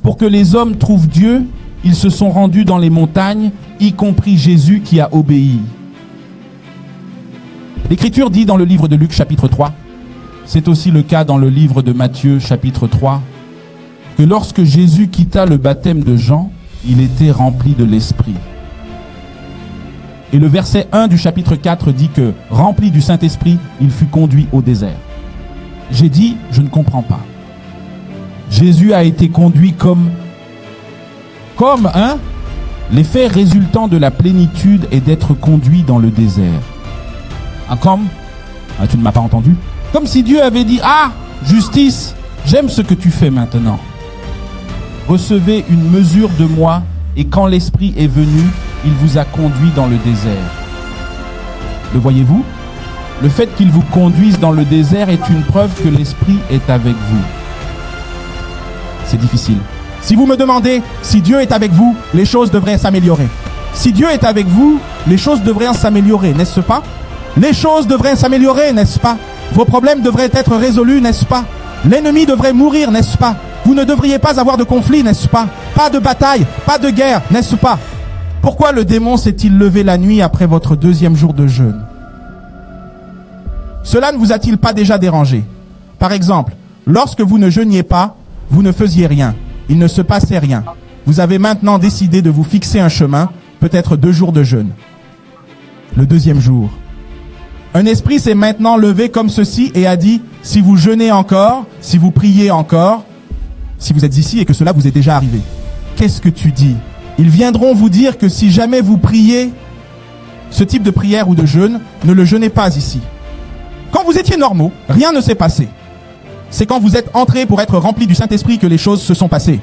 Pour que les hommes trouvent Dieu, ils se sont rendus dans les montagnes, y compris Jésus qui a obéi. L'Écriture dit dans le livre de Luc chapitre 3, c'est aussi le cas dans le livre de Matthieu chapitre 3, que lorsque Jésus quitta le baptême de Jean, il était rempli de l'Esprit. Et le verset 1 du chapitre 4 dit que, rempli du Saint-Esprit, il fut conduit au désert. J'ai dit, je ne comprends pas. Jésus a été conduit comme l'effet résultant de la plénitude est d'être conduit dans le désert. Tu ne m'as pas entendu? Comme si Dieu avait dit, justice, j'aime ce que tu fais maintenant. Recevez une mesure de moi, et quand l'Esprit est venu, il vous a conduit dans le désert. Le voyez-vous? Le fait qu'il vous conduise dans le désert est une preuve que l'Esprit est avec vous. C'est difficile. Si vous me demandez si Dieu est avec vous, les choses devraient s'améliorer. Si Dieu est avec vous, les choses devraient s'améliorer, n'est-ce pas? Les choses devraient s'améliorer, n'est-ce pas? Vos problèmes devraient être résolus, n'est-ce pas? L'ennemi devrait mourir, n'est-ce pas? Vous ne devriez pas avoir de conflit, n'est-ce pas? Pas de bataille, pas de guerre, n'est-ce pas? Pourquoi le démon s'est-il levé la nuit après votre 2e jour de jeûne? Cela ne vous a-t-il pas déjà dérangé? Par exemple, lorsque vous ne jeûniez pas, vous ne faisiez rien. Il ne se passait rien. Vous avez maintenant décidé de vous fixer un chemin, peut-être 2 jours de jeûne. Le 2e jour. Un esprit s'est maintenant levé comme ceci et a dit, si vous jeûnez encore, si vous priez encore, si vous êtes ici et que cela vous est déjà arrivé, qu'est-ce que tu dis? Ils viendront vous dire que si jamais vous priez ce type de prière ou de jeûne, ne le jeûnez pas ici. Quand vous étiez normaux, rien ne s'est passé. C'est quand vous êtes entrés pour être remplis du Saint-Esprit que les choses se sont passées.